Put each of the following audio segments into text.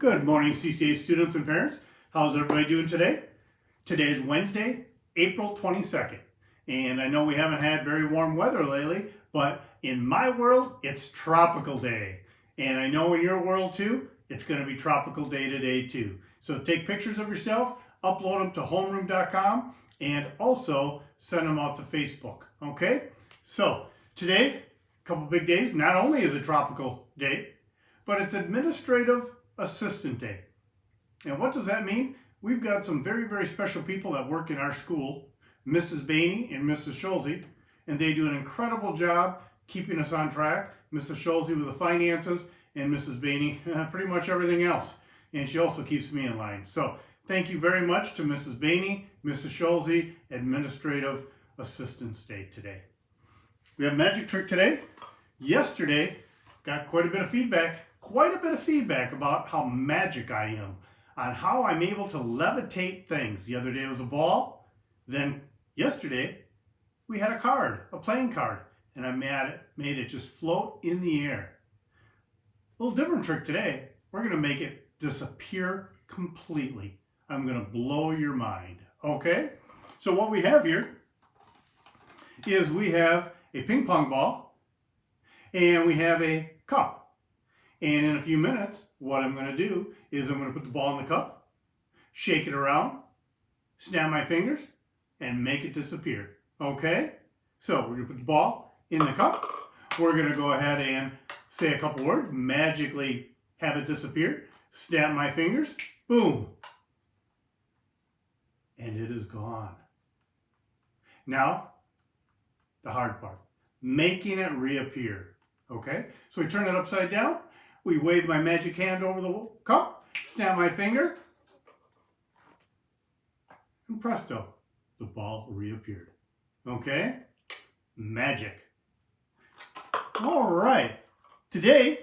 Good morning, CCA students and parents. How's everybody doing today? Today is Wednesday, April 22nd. And I know we haven't had very warm weather lately, but in my world, it's tropical day. And I know in your world too, it's going to be tropical day today too. So take pictures of yourself, upload them to homeroom.com, and also send them out to Facebook. Okay? So today, a couple big days. Not only is it tropical day, but it's Administrative Assistant Day. And what does that mean? We've got some very, very special people that work in our school, Mrs. Bainey and Mrs. Schulze, and they do an incredible job keeping us on track. Mrs. Schulze with the finances and Mrs. Bainey pretty much everything else. And she also keeps me in line. So thank you very much to Mrs. Bainey, Mrs. Schulze, Administrative Assistants Day today. We have magic trick today. Yesterday, got quite a bit of feedback about how magic I am, on how I'm able to levitate things. The other day was a ball. Then yesterday, we had a card, a playing card, and I made it just float in the air. A little different trick today. We're going to make it disappear completely. I'm going to blow your mind. Okay? So what we have here is we have a ping pong ball and we have a cup. And in a few minutes, what I'm going to do is I'm going to put the ball in the cup, shake it around, snap my fingers, and make it disappear. Okay? So we're going to put the ball in the cup. We're going to go ahead and say a couple words, magically have it disappear, snap my fingers, boom. And it is gone. Now, the hard part, making it reappear. Okay? So we turn it upside down. We wave my magic hand over the cup, snap my finger, and presto, the ball reappeared. Okay? Magic. All right. Today,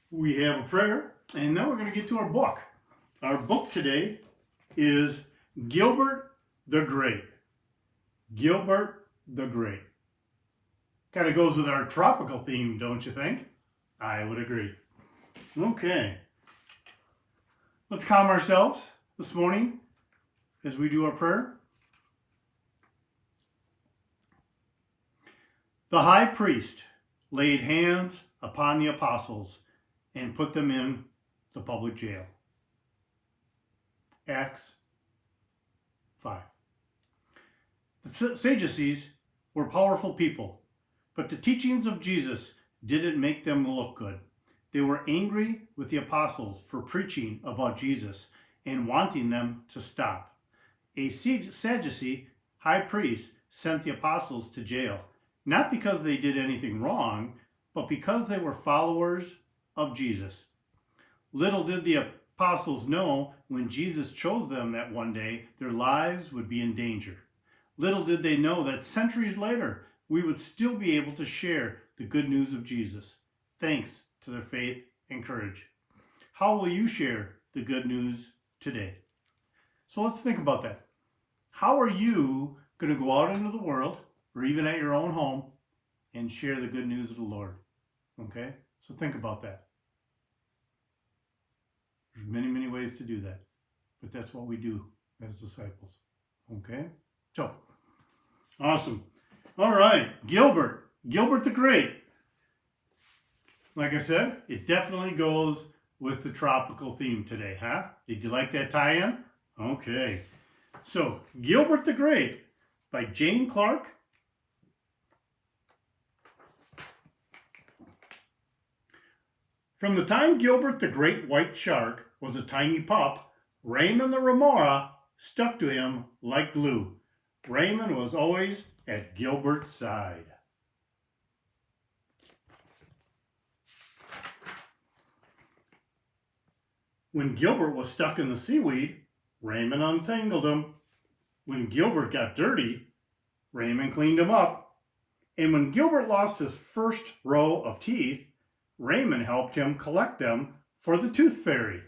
we have a prayer, and then we're going to get to our book. Our book today is Gilbert the Great. Gilbert the Great. Kind of goes with our tropical theme, don't you think? I would agree. Okay. Let's calm ourselves this morning as we do our prayer. The high priest laid hands upon the apostles and put them in the public jail. Acts 5. The Sadducees were powerful people, but the teachings of Jesus didn't make them look good. They were angry with the apostles for preaching about Jesus and wanting them to stop. A Sadducee high priest sent the apostles to jail, not because they did anything wrong, but because they were followers of Jesus. Little did the apostles know when Jesus chose them that one day their lives would be in danger. Little did they know that centuries later we would still be able to share the good news of Jesus, thanks to their faith and courage. How will you share the good news today? So let's think about that. How are you going to go out into the world, or even at your own home, and share the good news of the Lord? Okay? So think about that. There's many, many ways to do that, but that's what we do as disciples. Okay? So, awesome. All right, Gilbert the Great. Like I said, it definitely goes with the tropical theme today, huh? Did you like that tie-in? Okay. So, Gilbert the Great by Jane Clark. From the time Gilbert the Great White Shark was a tiny pup, Raymond the Remora stuck to him like glue. Raymond was always at Gilbert's side. When Gilbert was stuck in the seaweed, Raymond untangled him. When Gilbert got dirty, Raymond cleaned him up. And when Gilbert lost his first row of teeth, Raymond helped him collect them for the tooth fairy.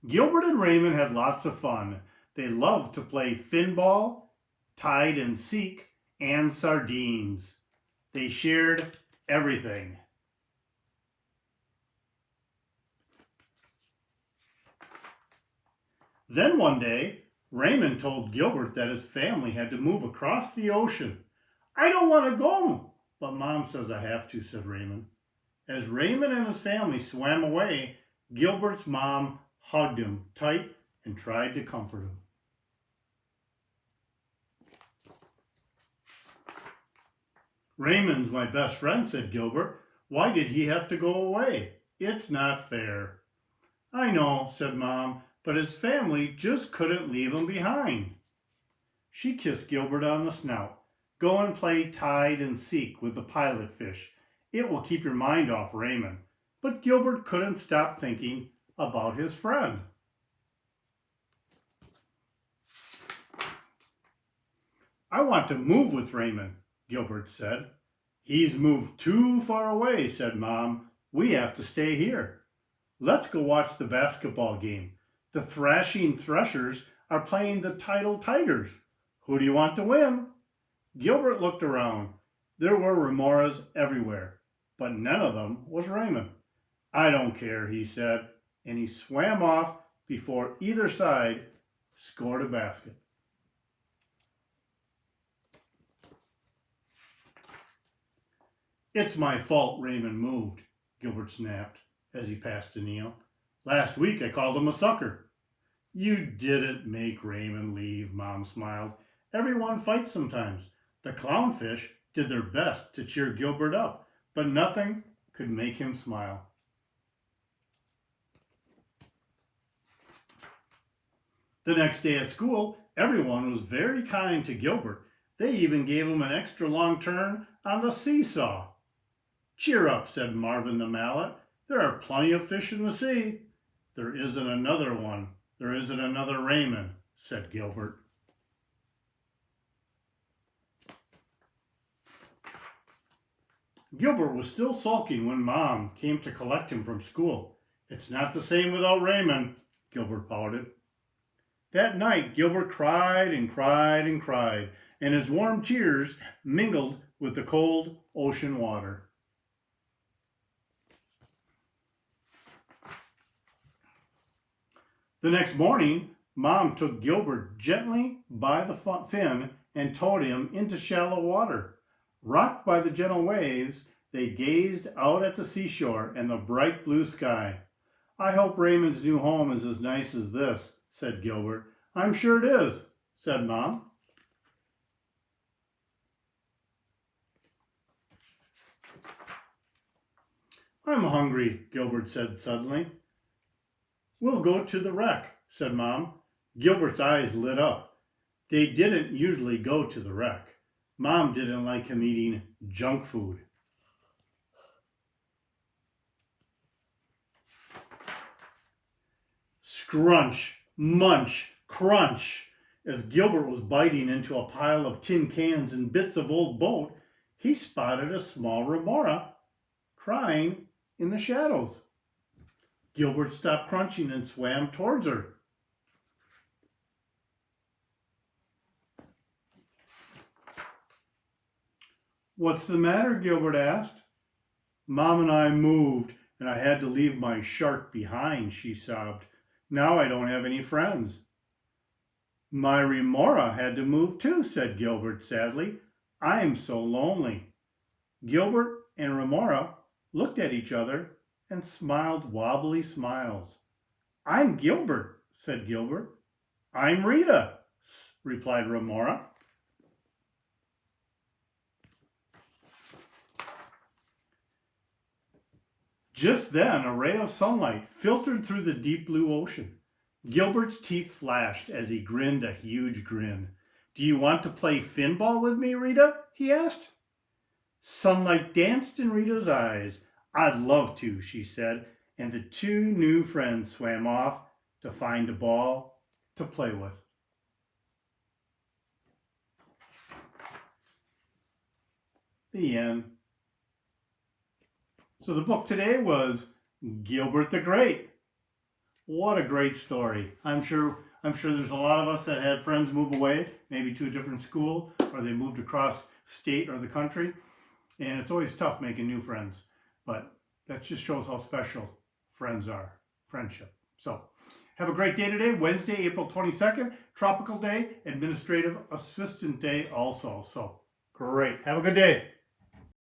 Gilbert and Raymond had lots of fun. They loved to play finball, hide and seek, and sardines. They shared everything. Then one day, Raymond told Gilbert that his family had to move across the ocean. I don't want to go, but Mom says I have to, said Raymond. As Raymond and his family swam away, Gilbert's mom hugged him tight and tried to comfort him. Raymond's my best friend, said Gilbert. Why did he have to go away? It's not fair. I know, said Mom, but his family just couldn't leave him behind. She kissed Gilbert on the snout. Go and play hide and seek with the pilot fish. It will keep your mind off Raymond. But Gilbert couldn't stop thinking about his friend. I want to move with Raymond, Gilbert said. He's moved too far away, said Mom. We have to stay here. Let's go watch the basketball game. The Thrashing Threshers are playing the Tidal Tigers. Who do you want to win? Gilbert looked around. There were remoras everywhere, but none of them was Raymond. I don't care, he said, and he swam off before either side scored a basket. It's my fault Raymond moved, Gilbert snapped as he passed to Neil. Last week I called him a sucker. You didn't make Raymond leave, Mom smiled. Everyone fights sometimes. The clownfish did their best to cheer Gilbert up, but nothing could make him smile. The next day at school, everyone was very kind to Gilbert. They even gave him an extra long turn on the seesaw. Cheer up, said Marvin the Mallet. There are plenty of fish in the sea. There isn't another one. There isn't another Raymond, said Gilbert. Gilbert was still sulking when Mom came to collect him from school. It's not the same without Raymond, Gilbert pouted. That night, Gilbert cried and cried and cried, and his warm tears mingled with the cold ocean water. The next morning, Mom took Gilbert gently by the fin and towed him into shallow water. Rocked by the gentle waves, they gazed out at the seashore and the bright blue sky. I hope Raymond's new home is as nice as this, said Gilbert. I'm sure it is, said Mom. I'm hungry, Gilbert said suddenly. We'll go to the wreck, said Mom. Gilbert's eyes lit up. They didn't usually go to the wreck. Mom didn't like him eating junk food. Scrunch, munch, crunch. As Gilbert was biting into a pile of tin cans and bits of old boat, he spotted a small remora crying in the shadows. Gilbert stopped crunching and swam towards her. What's the matter? Gilbert asked. Mom and I moved, and I had to leave my shark behind, she sobbed. Now I don't have any friends. My remora had to move too, said Gilbert sadly. I am so lonely. Gilbert and Remora looked at each other and smiled wobbly smiles. I'm Gilbert, said Gilbert. I'm Rita, replied Remora. Just then, a ray of sunlight filtered through the deep blue ocean. Gilbert's teeth flashed as he grinned a huge grin. Do you want to play finball with me, Rita? He asked. Sunlight danced in Rita's eyes. I'd love to, she said, and the two new friends swam off to find a ball to play with. The end. So the book today was Gilbert the Great. What a great story. I'm sure there's a lot of us that had friends move away, maybe to a different school, or they moved across state or the country. And it's always tough making new friends, but that just shows how special friends are, friendship. So have a great day today, Wednesday, April 22nd, Tropical Day, Administrative Assistant Day also. So great. Have a good day.